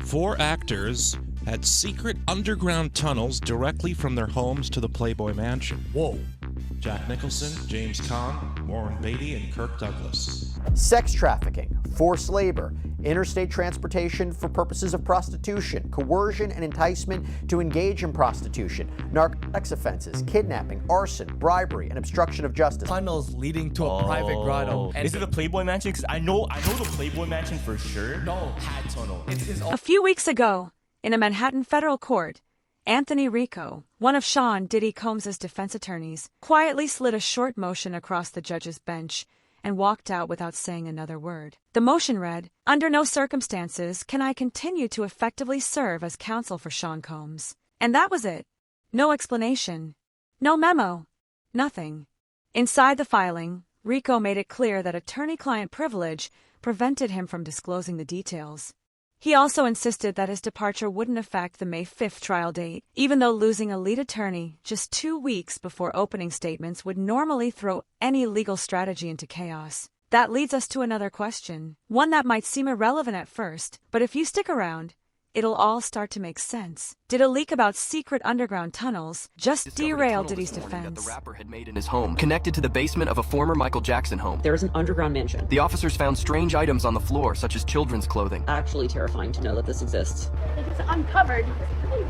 4 actors had secret underground tunnels directly from their homes to the Playboy Mansion. Whoa. Jack Nicholson, James Caan, Warren Beatty, and Kirk Douglas. Sex trafficking, forced labor, interstate transportation for purposes of prostitution, coercion and enticement to engage in prostitution, narcotics offenses, kidnapping, arson, bribery, and obstruction of justice. Tunnels leading to a private grotto. Is it the Playboy Mansion? Because I know the Playboy Mansion for sure. No, hat tunnel. It's his own. A few weeks ago, in a Manhattan federal court, Anthony Rico, one of Sean Diddy Combs' defense attorneys, quietly slid a short motion across the judge's bench and walked out without saying another word. The motion read, "Under no circumstances can I continue to effectively serve as counsel for Sean Combs." And that was it. No explanation. No memo. Nothing. Inside the filing, Rico made it clear that attorney-client privilege prevented him from disclosing the details. He also insisted that his departure wouldn't affect the May 5th trial date, even though losing a lead attorney just 2 weeks before opening statements would normally throw any legal strategy into chaos. That leads us to another question, one that might seem irrelevant at first, but if you stick around, it'll all start to make sense. Did a leak about secret underground tunnels just derail Diddy's defense? That the rapper had made in his home, connected to the basement of a former Michael Jackson home. There is an underground mansion. The officers found strange items on the floor, such as children's clothing. Actually terrifying to know that this exists. It's uncovered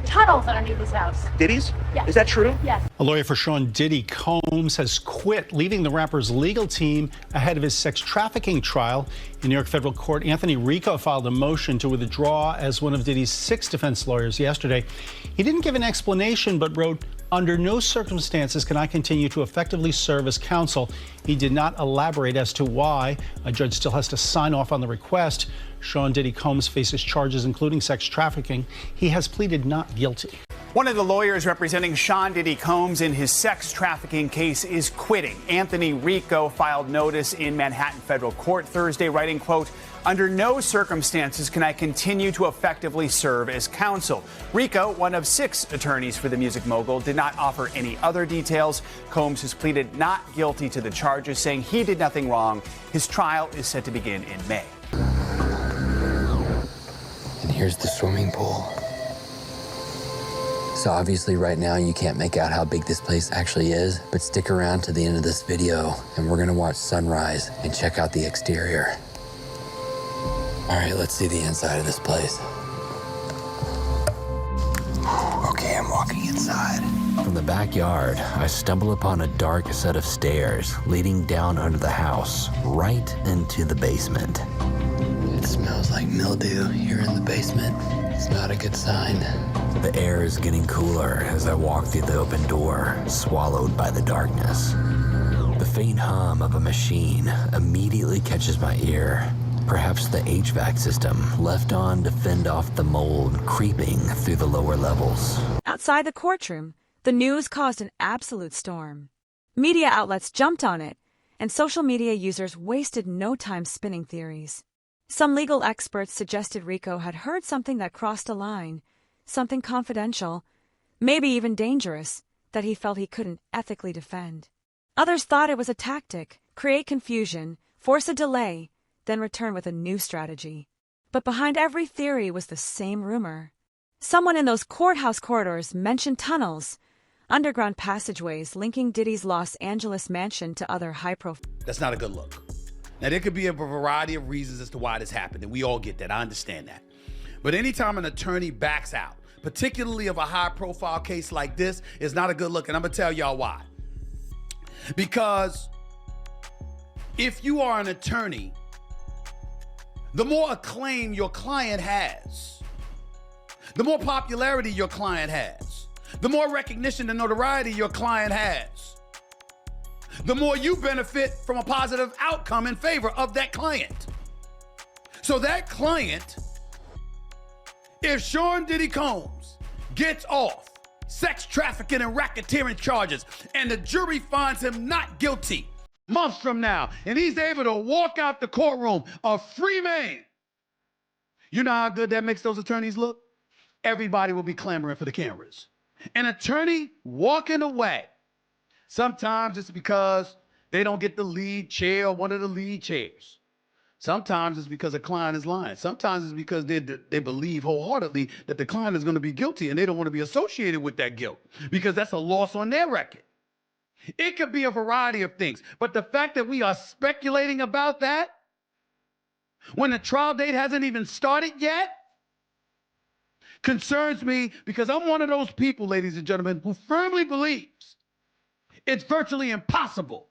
tunnels underneath his house. Diddy's? Yes. Is that true? Yes. A lawyer for Sean Diddy Combs has quit, leaving the rapper's legal team ahead of his sex trafficking trial. In New York federal court, Anthony Rico filed a motion to withdraw as one of Diddy's 6 defense lawyers yesterday. He didn't give an explanation, but wrote, "Under no circumstances can I continue to effectively serve as counsel." He did not elaborate as to why. A judge still has to sign off on the request. Sean Diddy Combs faces charges including sex trafficking. He has pleaded not guilty. One of the lawyers representing Sean Diddy Combs in his sex trafficking case is quitting. Anthony Rico filed notice in Manhattan federal court Thursday, writing, quote, "Under no circumstances can I continue to effectively serve as counsel." Rico, one of 6 attorneys for the music mogul, did not offer any other details. Combs has pleaded not guilty to the charges, saying he did nothing wrong. His trial is set to begin in May. And here's the swimming pool. So obviously right now you can't make out how big this place actually is, but stick around to the end of this video and we're gonna watch sunrise and check out the exterior. All right, let's see the inside of this place. Okay, I'm walking inside. From the backyard, I stumble upon a dark set of stairs leading down under the house, right into the basement. It smells like mildew here in the basement. It's not a good sign. The air is getting cooler as I walk through the open door, swallowed by the darkness. The faint hum of a machine immediately catches my ear. Perhaps the HVAC system left on to fend off the mold creeping through the lower levels. Outside the courtroom, the news caused an absolute storm. Media outlets jumped on it, and social media users wasted no time spinning theories. Some legal experts suggested Rico had heard something that crossed a line, something confidential, maybe even dangerous, that he felt he couldn't ethically defend. Others thought it was a tactic, create confusion, force a delay, then return with a new strategy. But behind every theory was the same rumor. Someone in those courthouse corridors mentioned tunnels, underground passageways linking Diddy's Los Angeles mansion to other high-profile... That's not a good look. Now, there could be a variety of reasons as to why this happened, and we all get that. I understand that. But anytime an attorney backs out, particularly of a high-profile case like this, is not a good look, and I'm going to tell y'all why. Because if you are an attorney, the more acclaim your client has, the more popularity your client has, the more recognition and notoriety your client has, the more you benefit from a positive outcome in favor of that client. So that client, if Sean Diddy Combs gets off sex trafficking and racketeering charges and the jury finds him not guilty months from now, and he's able to walk out the courtroom a free man, you know how good that makes those attorneys look? Everybody will be clamoring for the cameras. An attorney walking away, sometimes it's because they don't get the lead chair or one of the lead chairs. Sometimes it's because a client is lying. Sometimes it's because they believe wholeheartedly that the client is going to be guilty and they don't want to be associated with that guilt because that's a loss on their record. It could be a variety of things. But the fact that we are speculating about that when the trial date hasn't even started yet concerns me, because I'm one of those people, ladies and gentlemen, who firmly believes it's virtually impossible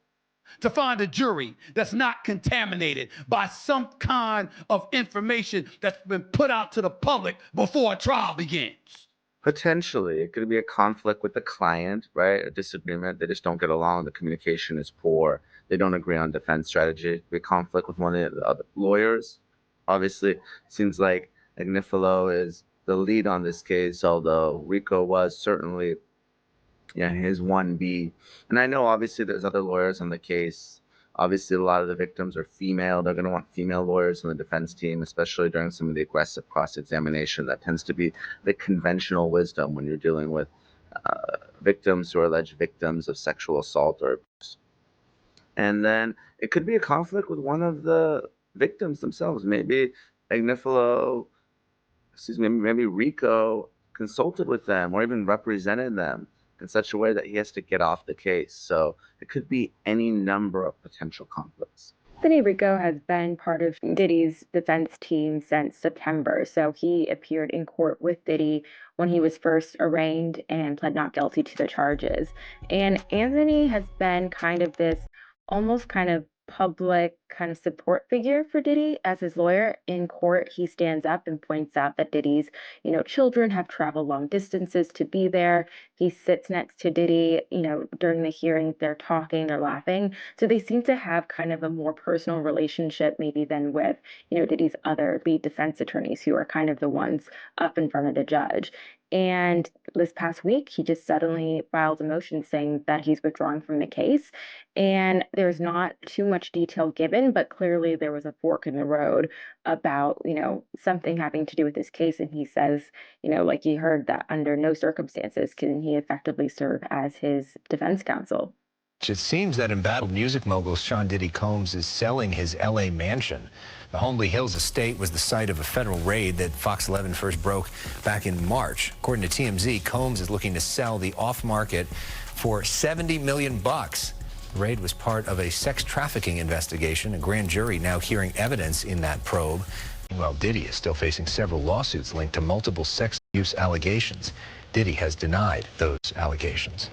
to find a jury that's not contaminated by some kind of information that's been put out to the public before a trial begins. Potentially, it could be a conflict with the client, right? A disagreement. They just don't get along. The communication is poor. They don't agree on defense strategy. It could be a conflict with one of the other lawyers. Obviously, seems like Agnifilo is the lead on this case, although Rico was certainly, his 1B. And I know obviously there's other lawyers on the case. Obviously, a lot of the victims are female. They're going to want female lawyers on the defense team, especially during some of the aggressive cross-examination. That tends to be the conventional wisdom when you're dealing with victims who are alleged victims of sexual assault or abuse. And then it could be a conflict with one of the victims themselves. Maybe Agnifilo, maybe Rico consulted with them or even represented them in such a way that he has to get off the case. So it could be any number of potential conflicts. Anthony Rico has been part of Diddy's defense team since September. So he appeared in court with Diddy when he was first arraigned and pled not guilty to the charges. And Anthony has been kind of this almost kind of public kind of support figure for Diddy as his lawyer. In court, he stands up and points out that Diddy's, children have traveled long distances to be there. He sits next to Diddy, during the hearing, they're talking, they're laughing. So they seem to have kind of a more personal relationship maybe than with, Diddy's other lead defense attorneys who are kind of the ones up in front of the judge. And this past week, he just suddenly filed a motion saying that he's withdrawing from the case. And there's not too much detail given, but clearly there was a fork in the road about, something having to do with this case. And he says, like he heard that under no circumstances can he effectively serve as his defense counsel. It seems that embattled music mogul Sean Diddy Combs is selling his L.A. mansion. The Holmby Hills estate was the site of a federal raid that Fox 11 first broke back in March. According to TMZ, Combs is looking to sell the off-market for $70 million. The raid was part of a sex trafficking investigation. A grand jury now hearing evidence in that probe. Meanwhile, Diddy is still facing several lawsuits linked to multiple sex abuse allegations. Diddy has denied those allegations.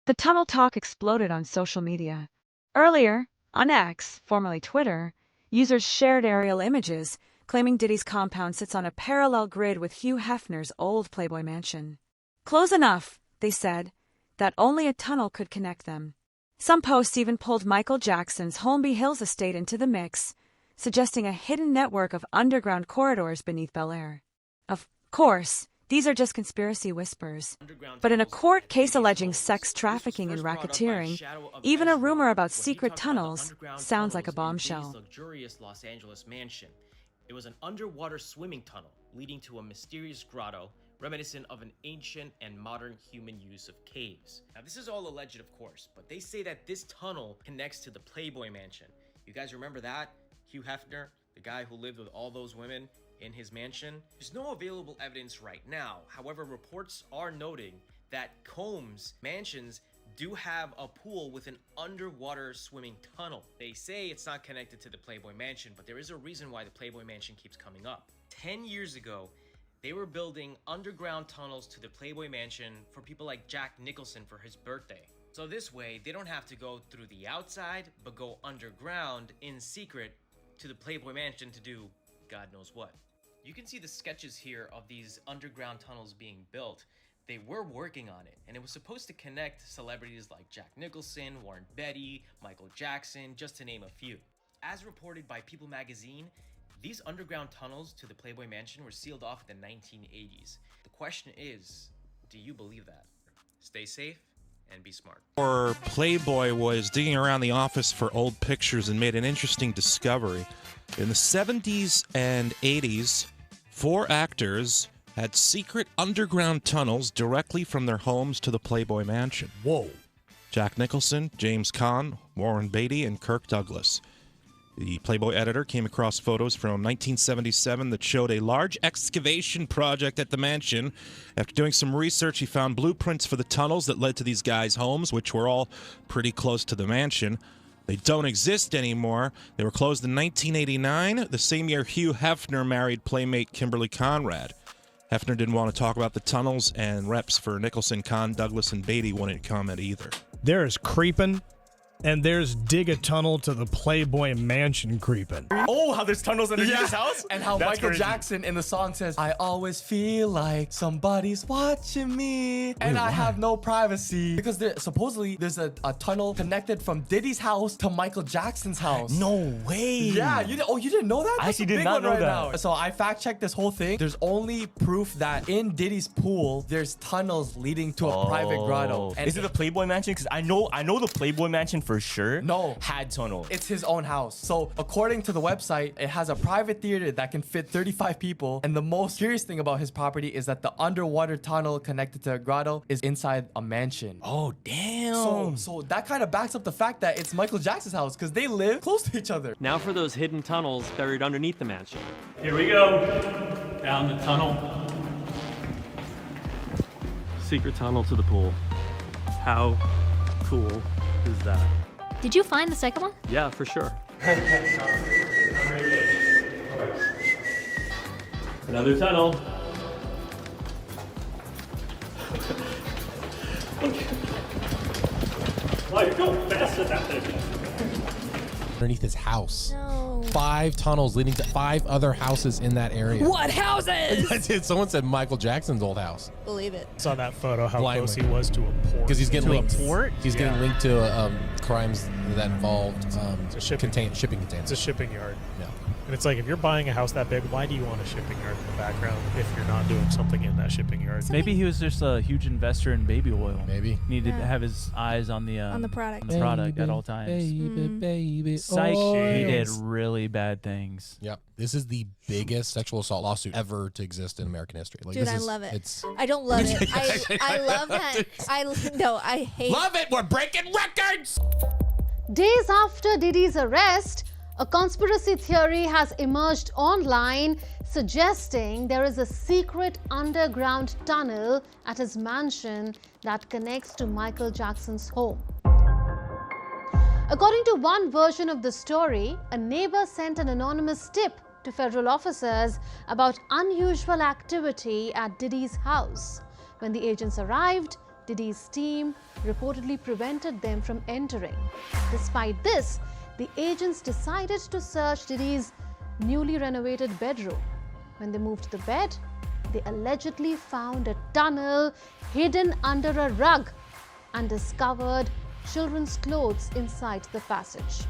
The tunnel talk exploded on social media. Earlier, on X, formerly Twitter, users shared aerial images claiming Diddy's compound sits on a parallel grid with Hugh Hefner's old Playboy mansion. Close enough, they said, that only a tunnel could connect them. Some posts even pulled Michael Jackson's Holmby Hills estate into the mix, suggesting a hidden network of underground corridors beneath Bel Air. Of course, these are just conspiracy whispers. But in a court case alleging sex trafficking and racketeering, even a rumor about secret tunnels sounds like a bombshell. Luxurious Los Angeles mansion. It was an underwater swimming tunnel leading to a mysterious grotto reminiscent of an ancient and modern human use of caves. Now, this is all alleged, of course, but they say that this tunnel connects to the Playboy mansion. You guys remember that? Hugh Hefner, the guy who lived with all those women in his mansion? There's no available evidence right now. However, reports are noting that Combs mansions do have a pool with an underwater swimming tunnel. They say it's not connected to the Playboy mansion, but there is a reason why the Playboy mansion keeps coming up. 10 years ago, they were building underground tunnels to the Playboy mansion for people like Jack Nicholson for his birthday. So this way, they don't have to go through the outside, but go underground in secret to the Playboy mansion to do God knows what. You can see the sketches here of these underground tunnels being built. They were working on it, and it was supposed to connect celebrities like Jack Nicholson, Warren Beatty, Michael Jackson, just to name a few. As reported by People magazine, these underground tunnels to the Playboy mansion were sealed off in the 1980s. The question is, do you believe that? Stay safe and be smart. Or Playboy was digging around the office for old pictures and made an interesting discovery. In the 70s and 80s, 4 actors had secret underground tunnels directly from their homes to the Playboy Mansion. Whoa. Jack Nicholson, James Caan, Warren Beatty, and Kirk Douglas. The Playboy editor came across photos from 1977 that showed a large excavation project at the mansion. After doing some research, he found blueprints for the tunnels that led to these guys' homes, which were all pretty close to the mansion. They don't exist anymore. They were closed in 1989, the same year Hugh Hefner married playmate Kimberly Conrad. Hefner didn't want to talk about the tunnels, and reps for Nicholson, Caan, Douglas, and Beatty wouldn't comment either. There's creeping, and there's dig a tunnel to the Playboy Mansion creeping. Oh, how there's tunnels underneath his house? And how That's Michael crazy. Jackson in the song says, I always feel like somebody's watching me and I have no privacy. Because supposedly there's a tunnel connected from Diddy's house to Michael Jackson's house. No way. Yeah, you didn't know that? I That's actually a did big not one know right that. now. So I fact checked this whole thing. There's only proof that in Diddy's pool, there's tunnels leading to a private grotto. And Is it the Playboy Mansion? Because I know the Playboy Mansion for sure. No. Had tunnels. It's his own house. So according to the website, it has a private theater that can fit 35 people. And the most curious thing about his property is that the underwater tunnel connected to a grotto is inside a mansion. Oh, damn. So that kind of backs up the fact that it's Michael Jackson's house because they live close to each other. Now for those hidden tunnels buried underneath the mansion. Here we go. Down the tunnel. Secret tunnel to the pool. How cool is that? Did you find the second one? Yeah, for sure. Another tunnel. Why you go fast at that thing? Underneath his house. No. 5 tunnels leading to 5 other houses in that area. What houses? That's it. Someone said Michael Jackson's old house. Believe it. Saw that photo, how Blindly. close he was to a port. Because he's getting To a linked. port? He's getting linked to crimes that involved shipping containers. It's a shipping yard. Yeah. And it's like, if you're buying a house that big, why do you want a shipping yard in the background if you're not doing something in that shipping yard? Maybe he was just a huge investor in baby oil. Maybe. Needed to have his eyes on the product. On the product at all times. Baby. Psych. oil. He did really bad things. Yep. This is the biggest sexual assault lawsuit ever to exist in American history. Like, Dude, this I is- love it. It's I don't love it. I love that. I hate love it. We're breaking records. Days after Diddy's arrest, a conspiracy theory has emerged online suggesting there is a secret underground tunnel at his mansion that connects to Michael Jackson's home. According to one version of the story, a neighbor sent an anonymous tip to federal officers about unusual activity at Diddy's house. When the agents arrived, Diddy's team reportedly prevented them from entering. Despite this, the agents decided to search Diddy's newly renovated bedroom. When they moved the bed, they allegedly found a tunnel hidden under a rug and discovered children's clothes inside the passage.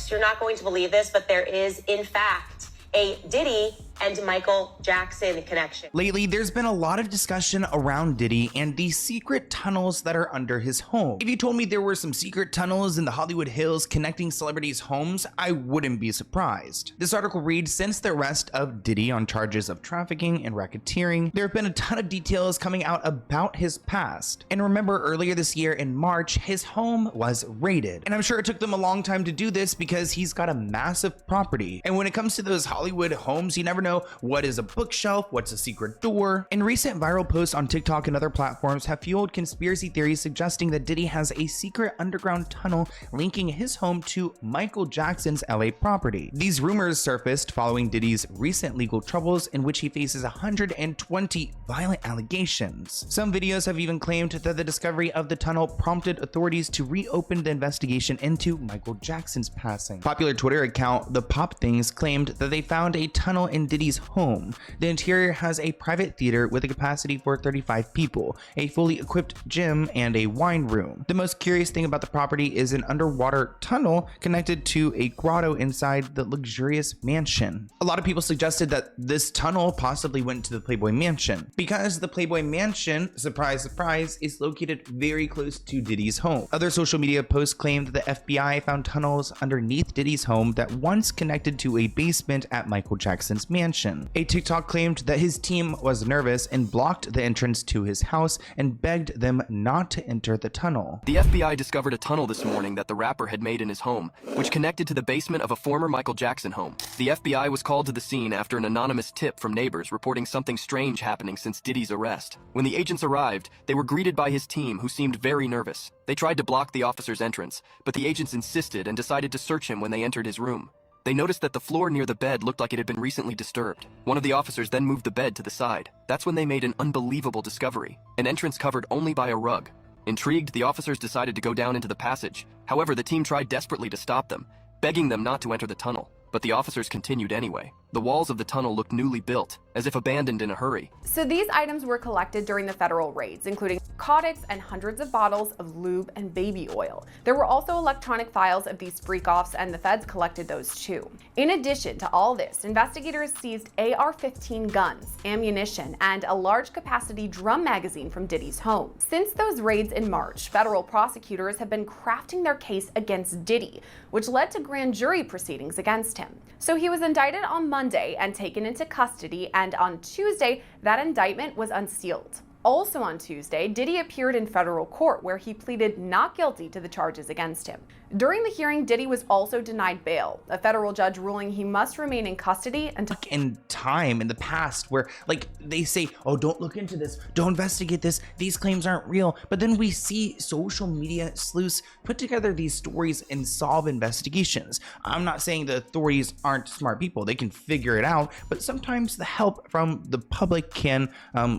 You're not going to believe this, but there is, in fact, a Diddy and Michael Jackson connection. Lately, there's been a lot of discussion around Diddy and the secret tunnels that are under his home. If you told me there were some secret tunnels in the Hollywood Hills connecting celebrities' homes, I wouldn't be surprised. This article reads, since the arrest of Diddy on charges of trafficking and racketeering, there have been a ton of details coming out about his past. And remember, earlier this year in March, his home was raided. And I'm sure it took them a long time to do this because he's got a massive property. And when it comes to those Hollywood homes, you never know what is a bookshelf, what's a secret door. And recent viral posts on TikTok and other platforms have fueled conspiracy theories suggesting that Diddy has a secret underground tunnel linking his home to Michael Jackson's LA property. These rumors surfaced following Diddy's recent legal troubles in which he faces 120 violent allegations. Some videos have even claimed that the discovery of the tunnel prompted authorities to reopen the investigation into Michael Jackson's passing. Popular Twitter account The Pop Things claimed that they found a tunnel in Diddy's Diddy's home. The interior has a private theater with a capacity for 35 people, a fully equipped gym, and a wine room. The most curious thing about the property is an underwater tunnel connected to a grotto inside the luxurious mansion. A lot of people suggested that this tunnel possibly went to the Playboy Mansion because the Playboy Mansion, surprise, surprise, is located very close to Diddy's home. Other social media posts claimed that the FBI found tunnels underneath Diddy's home that once connected to a basement at Michael Jackson's mansion. A TikTok claimed that his team was nervous and blocked the entrance to his house and begged them not to enter the tunnel. The FBI discovered a tunnel this morning that the rapper had made in his home, which connected to the basement of a former Michael Jackson home. The FBI was called to the scene after an anonymous tip from neighbors reporting something strange happening since Diddy's arrest. When the agents arrived, they were greeted by his team, who seemed very nervous. They tried to block the officer's entrance, but the agents insisted and decided to search him when they entered his room. They noticed that the floor near the bed looked like it had been recently disturbed. One of the officers then moved the bed to the side. That's when they made an unbelievable discovery: an entrance covered only by a rug. Intrigued, the officers decided to go down into the passage. However, the team tried desperately to stop them, begging them not to enter the tunnel. But the officers continued anyway. The walls of the tunnel looked newly built, as if abandoned in a hurry. So these items were collected during the federal raids, including narcotics and hundreds of bottles of lube and baby oil. There were also electronic files of these freak-offs, and the feds collected those too. In addition to all this, investigators seized AR-15 guns, ammunition, and a large capacity drum magazine from Diddy's home. Since those raids in March, federal prosecutors have been crafting their case against Diddy, which led to grand jury proceedings against him. So he was indicted on Monday and taken into custody, and on Tuesday, that indictment was unsealed. Also on Tuesday, Diddy appeared in federal court where he pleaded not guilty to the charges against him. During the hearing, Diddy was also denied bail, a federal judge ruling he must remain in custody until in time in the past where like they say, oh, don't look into this, don't investigate this, these claims aren't real. But then we see social media sleuths put together these stories and solve investigations. I'm not saying the authorities aren't smart people, they can figure it out, but sometimes the help from the public can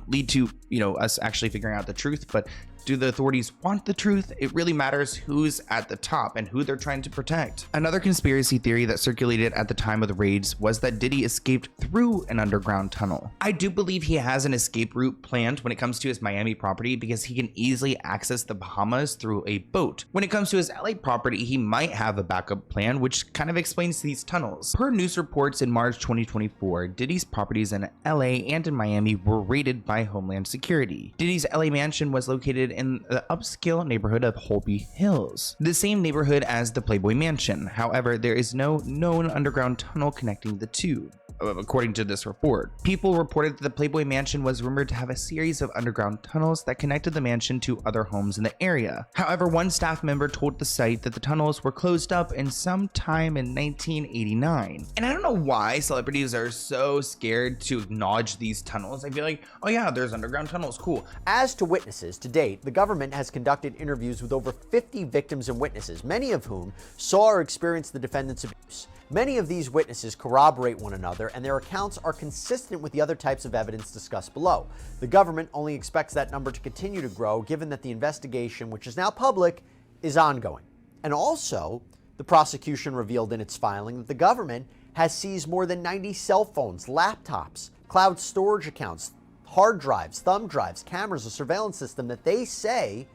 lead to, you know, us actually figuring out the truth. But do the authorities want the truth? It really matters who's at the top and who they're trying to protect. Another conspiracy theory that circulated at the time of the raids was that Diddy escaped through an underground tunnel. I do believe he has an escape route planned when it comes to his Miami property because he can easily access the Bahamas through a boat. When it comes to his LA property, he might have a backup plan, which kind of explains these tunnels. Per news reports in March 2024, Diddy's properties in LA and in Miami were raided by Homeland Security. Diddy's LA mansion was located in the upscale neighborhood of Holby Hills, the same neighborhood as the Playboy Mansion. However, there is no known underground tunnel connecting the two. According to this report, people reported that the Playboy Mansion was rumored to have a series of underground tunnels that connected the mansion to other homes in the area. However, one staff member told the site that the tunnels were closed up in some time in 1989. And I don't know why celebrities are so scared to acknowledge these tunnels. I feel like, oh yeah, there's underground tunnels, cool. As to witnesses, to date, the government has conducted interviews with over 50 victims and witnesses, many of whom saw or experienced the defendant's abuse. Many of these witnesses corroborate one another, and their accounts are consistent with the other types of evidence discussed below. The government only expects that number to continue to grow, given that the investigation, which is now public, is ongoing. And also, the prosecution revealed in its filing that the government has seized more than 90 cell phones, laptops, cloud storage accounts, hard drives, thumb drives, cameras, a surveillance system that they say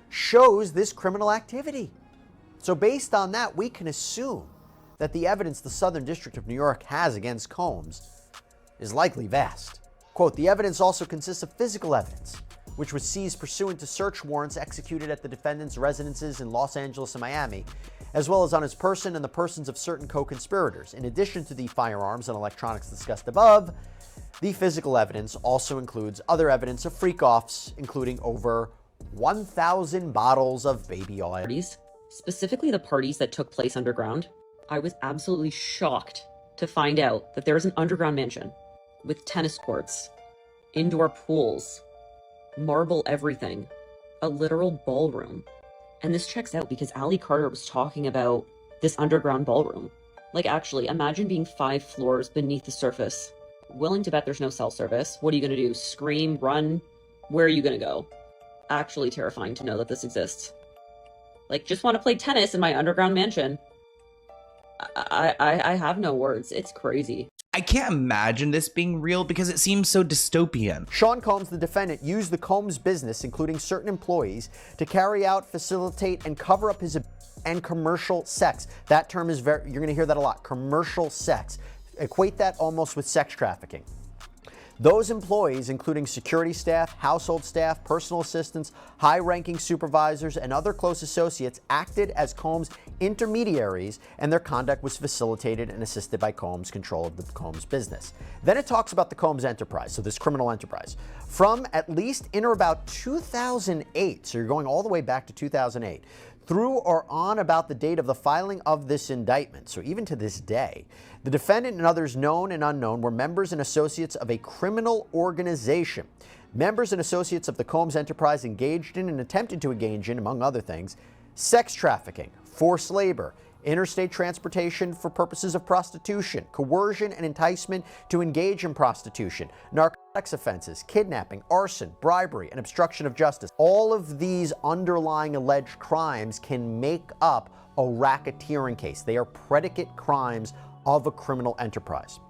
shows this criminal activity. So based on that, we can assume that the evidence the Southern District of New York has against Combs is likely vast. Quote, the evidence also consists of physical evidence, which was seized pursuant to search warrants executed at the defendant's residences in Los Angeles and Miami, as well as on his person and the persons of certain co-conspirators. In addition to the firearms and electronics discussed above, the physical evidence also includes other evidence of freak-offs, including over 1,000 bottles of baby oil. Specifically the parties that took place underground, I was absolutely shocked to find out that there is an underground mansion with tennis courts, indoor pools, marble everything, a literal ballroom. And this checks out because Ali Carter was talking about this underground ballroom. Like, actually, imagine being 5 floors beneath the surface. Willing to bet there's no cell service. What are you going to do? Scream? Run? Where are you going to go? Actually terrifying to know that this exists. Like, just want to play tennis in my underground mansion. I have no words. It's crazy. I I can't imagine this being real because it seems so dystopian. Sean Combs, the defendant, used the Combs business, including certain employees, to carry out, facilitate, and cover up his abuse and commercial sex. That term is you're going to hear that a lot, commercial sex. Equate that almost with sex trafficking. Those employees, including security staff, household staff, personal assistants, high-ranking supervisors, and other close associates, acted as Combs' intermediaries, and their conduct was facilitated and assisted by Combs' control of the Combs business. Then it talks about the Combs enterprise, so this criminal enterprise. From at least in or about 2008, so you're going all the way back to 2008, through or on about the date of the filing of this indictment, so even to this day, the defendant and others known and unknown were members and associates of a criminal organization. Members and associates of the Combs enterprise engaged in and attempted to engage in, among other things, sex trafficking, forced labor, interstate transportation for purposes of prostitution, coercion and enticement to engage in prostitution, narcotics offenses, kidnapping, arson, bribery, and obstruction of justice. All of these underlying alleged crimes can make up a racketeering case. They are predicate crimes of a criminal enterprise.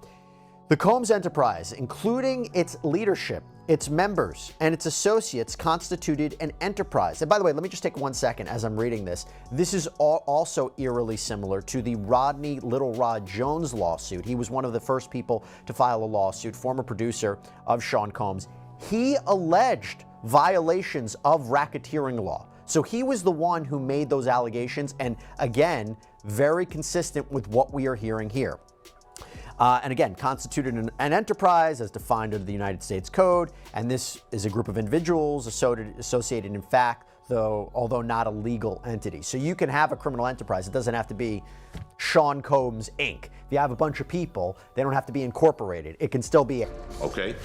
The Combs enterprise, including its leadership, its members, and its associates, constituted an enterprise. And by the way, let me just take 1 second as I'm reading this. This is also eerily similar to the Rodney Little Rod Jones lawsuit. He was one of the first people to file a lawsuit, former producer of Sean Combs. He alleged violations of racketeering law. So he was the one who made those allegations, and again, very consistent with what we are hearing here. And again, constituted an enterprise as defined under the United States Code, and this is a group of individuals associated in fact, although not a legal entity. So you can have a criminal enterprise. It doesn't have to be Sean Combs, Inc. If you have a bunch of people, they don't have to be incorporated. It can still be. Okay.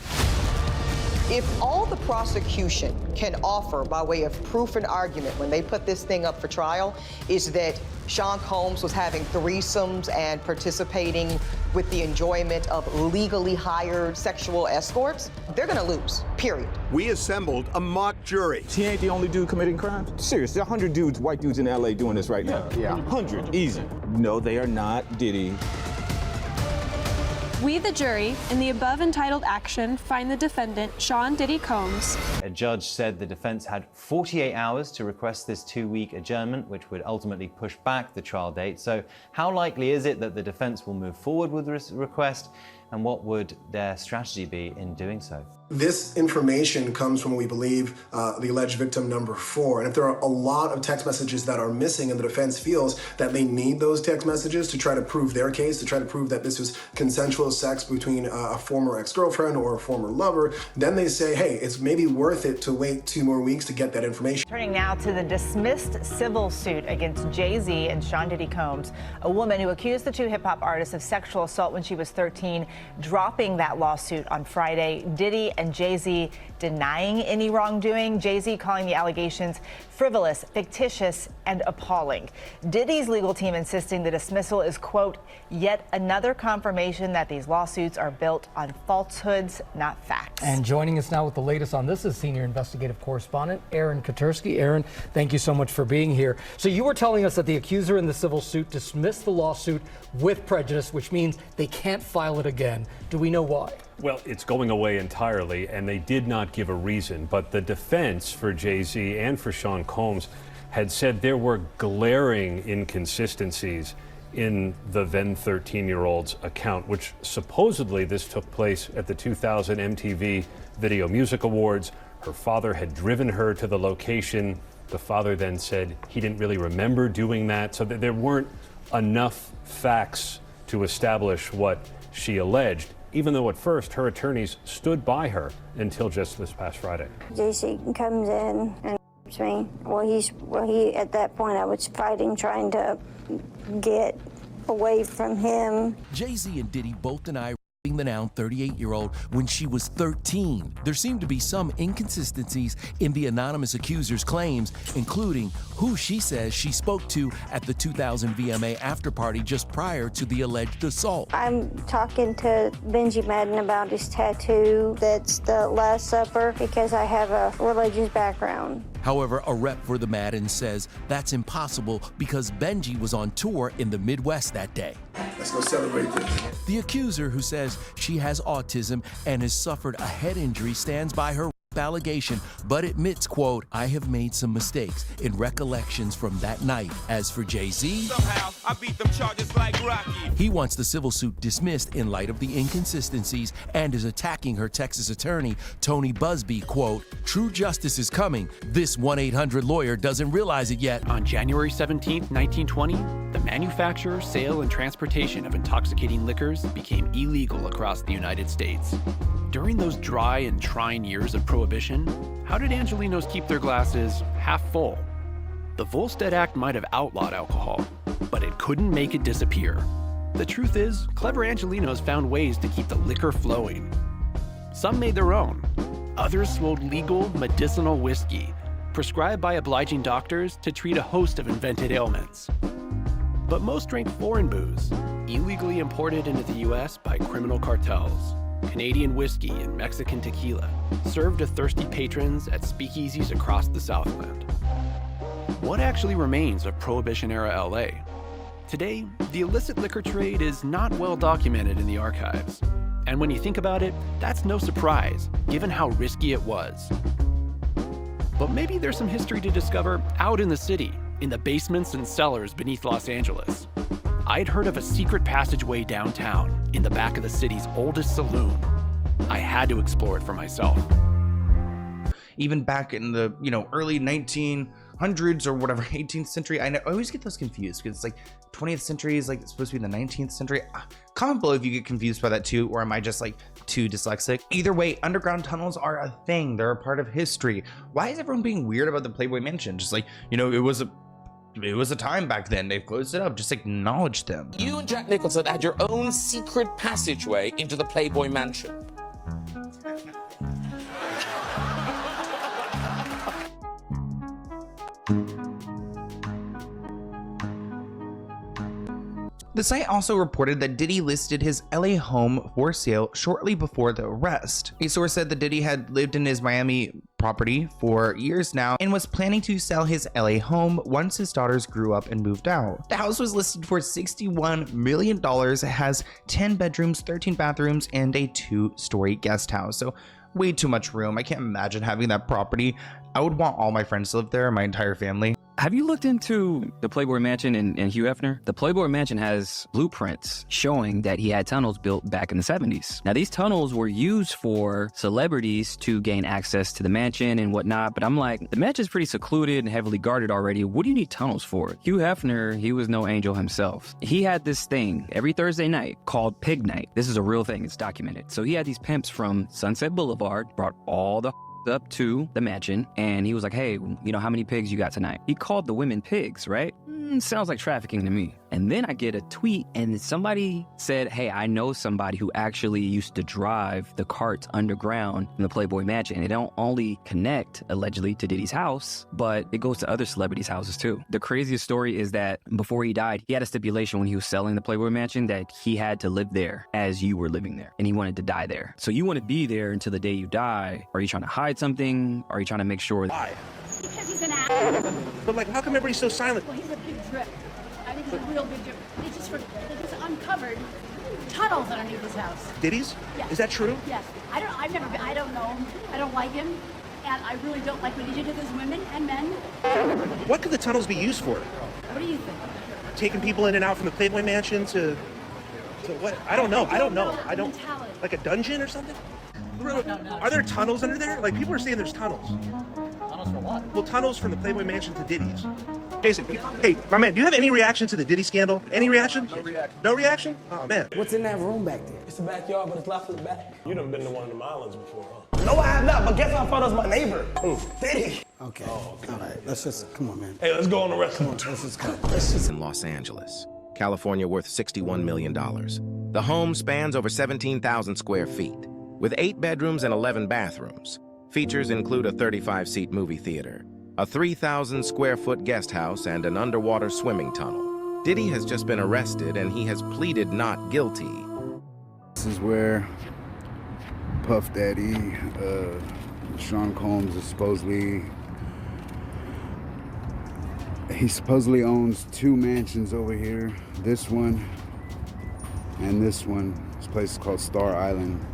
If all the prosecution can offer by way of proof and argument when they put this thing up for trial is that Sean Combs was having threesomes and participating with the enjoyment of legally hired sexual escorts, they're gonna lose, period. We assembled a mock jury. He ain't the only dude committing crimes. Seriously, 100 dudes, white dudes in LA doing this right now. Yeah. 100, easy. No, they are not Diddy. We, the jury, in the above entitled action, find the defendant, Sean Diddy Combs. A judge said the defense had 48 hours to request this 2-week adjournment, which would ultimately push back the trial date. So how likely is it that the defense will move forward with this request, and what would their strategy be in doing so? This information comes from what we believe the alleged victim number 4. And if there are a lot of text messages that are missing and the defense feels that they need those text messages to try to prove their case, to try to prove that this was consensual sex between a former ex-girlfriend or a former lover, then they say, hey, it's maybe worth it to wait 2 more weeks to get that information. Turning now to the dismissed civil suit against Jay-Z and Sean Diddy Combs, a woman who accused the 2 hip-hop artists of sexual assault when she was 13, dropping that lawsuit on Friday. Diddy and Jay-Z denying any wrongdoing. Jay-Z calling the allegations frivolous, fictitious, and appalling. Diddy's legal team insisting the dismissal is, quote, yet another confirmation that these lawsuits are built on falsehoods, not facts. And joining us now with the latest on this is senior investigative correspondent Aaron Katursky. Aaron, thank you so much for being here. So you were telling us that the accuser in the civil suit dismissed the lawsuit with prejudice, which means they can't file it again. Do we know why? Well, it's going away entirely, and they did not give a reason. But the defense for Jay-Z and for Sean Combs had said there were glaring inconsistencies in the then 13-year-old's account, which supposedly this took place at the 2000 MTV Video Music Awards. Her father had driven her to the location. The father then said he didn't really remember doing that, so that there weren't enough facts to establish what she alleged, even though at first her attorneys stood by her until just this past Friday. JC comes in and me. He at that point I was fighting, trying to get away from him. Jay-Z and Diddy both deny the now 38-year-old when she was 13. There seemed to be some inconsistencies in the anonymous accuser's claims, including who she says she spoke to at the 2000 VMA after party just prior to the alleged assault. I'm talking to Benji Madden about his tattoo that's the Last Supper because I have a religious background. However, a rep for the Madden says that's impossible because Benji was on tour in the Midwest that day. Let's go celebrate this. The accuser, who says she has autism and has suffered a head injury, stands by her allegation, but admits, quote, "I have made some mistakes in recollections from that night." As for Jay-Z, somehow I beat them charges like Rocky. he wants the civil suit dismissed in light of the inconsistencies and is attacking her Texas attorney, Tony Busby, quote, "True justice is coming. This 1-800 lawyer doesn't realize it yet." On January 17, 1920, the manufacture, sale, and transportation of intoxicating liquors became illegal across the United States. During those dry and trying years of Prohibition, how did Angelenos keep their glasses half full? The Volstead Act might have outlawed alcohol, but it couldn't make it disappear. The truth is, clever Angelenos found ways to keep the liquor flowing. Some made their own. Others sold legal medicinal whiskey, prescribed by obliging doctors to treat a host of invented ailments. But most drank foreign booze, illegally imported into the US by criminal cartels. Canadian whiskey and Mexican tequila, served to thirsty patrons at speakeasies across the Southland. What actually remains of Prohibition-era LA? Today, the illicit liquor trade is not well documented in the archives. And when you think about it, that's no surprise, given how risky it was. But maybe there's some history to discover out in the city, in the basements and cellars beneath Los Angeles. I'd heard of a secret passageway downtown, in the back of the city's oldest saloon. I had to explore it for myself. Even back in the, early 1900s or whatever, 18th century, I always get those confused because it's like 20th century is like supposed to be the 19th century. Comment below if you get confused by that too, or am I just like too dyslexic? Either way, underground tunnels are a thing. They're a part of history. Why is everyone being weird about the Playboy Mansion? Just like, it was a time back then. They've closed it up. Just acknowledge them. You and Jack Nicholson had your own secret passageway into the Playboy Mansion. The site also reported that Diddy listed his LA home for sale shortly before the arrest. A source said that Diddy had lived in his Miami property for years now and was planning to sell his LA home once his daughters grew up and moved out. The house was listed for $61 million. It has 10 bedrooms, 13 bathrooms, and a 2-story guest house. So way too much room. I can't imagine having that property. I would want all my friends to live there, my entire family. Have you looked into the Playboy Mansion and Hugh Hefner? The Playboy Mansion has blueprints showing that he had tunnels built back in the 70s. Now, these tunnels were used for celebrities to gain access to the mansion and whatnot, but I'm like, the mansion's pretty secluded and heavily guarded already. What do you need tunnels for? Hugh Hefner, he was no angel himself. He had this thing every Thursday night called Pig Night. This is a real thing, it's documented. So he had these pimps from Sunset Boulevard, brought all the up to the mansion, and he was like, hey, how many pigs you got tonight? He called the women pigs, right? Sounds like trafficking to me. And then I get a tweet and somebody said, hey, I know somebody who actually used to drive the carts underground in the Playboy Mansion. It don't only connect, allegedly, to Diddy's house, but it goes to other celebrities' houses too. The craziest story is that before he died, he had a stipulation when he was selling the Playboy Mansion that he had to live there as you were living there, and he wanted to die there. So you want to be there until the day you die. Are you trying to hide something? Are you trying to make sure? Why? Because he's an asshole. But how come everybody's so silent? Well, he's a big drip. I think he's a real big drip. They just uncovered tunnels underneath his house. Diddy's? Yes. Is that true? Yes. I don't know him. I don't like him. And I really don't like what he did to those women and men. What could the tunnels be used for? What do you think? Taking people in and out from the Playboy Mansion to what? I don't know. Like a dungeon or something? No. Are there tunnels under there? People are saying there's tunnels. Tunnels for what? Well, tunnels from the Playboy Mansion to Diddy's. Jason, hey, my man, do you have any reaction to the Diddy scandal? Any reaction? No reaction. No reaction? Oh, man. What's in that room back there? It's the backyard, but it's locked to the back. You done been to one of the islands before, huh? No, I have not, but guess how far that's my neighbor? Who? Diddy. Okay. Oh, okay. All right, let's just, come on, man. Hey, let's go on the rest of Let's just go. In Los Angeles, California, worth $61 million. The home spans over 17,000 square feet, with 8 bedrooms and 11 bathrooms. Features include a 35-seat movie theater, a 3,000 square foot guest house, and an underwater swimming tunnel. Diddy has just been arrested and he has pleaded not guilty. This is where Puff Daddy, Sean Combs is he supposedly owns 2 mansions over here. This one And this place is called Star Island.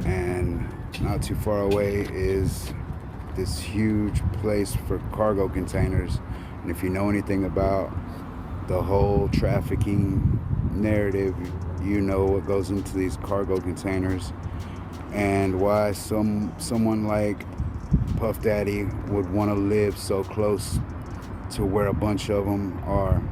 And not too far away is this huge place for cargo containers. And if you know anything about the whole trafficking narrative, you know what goes into these cargo containers and why someone like Puff Daddy would want to live so close to where a bunch of them are.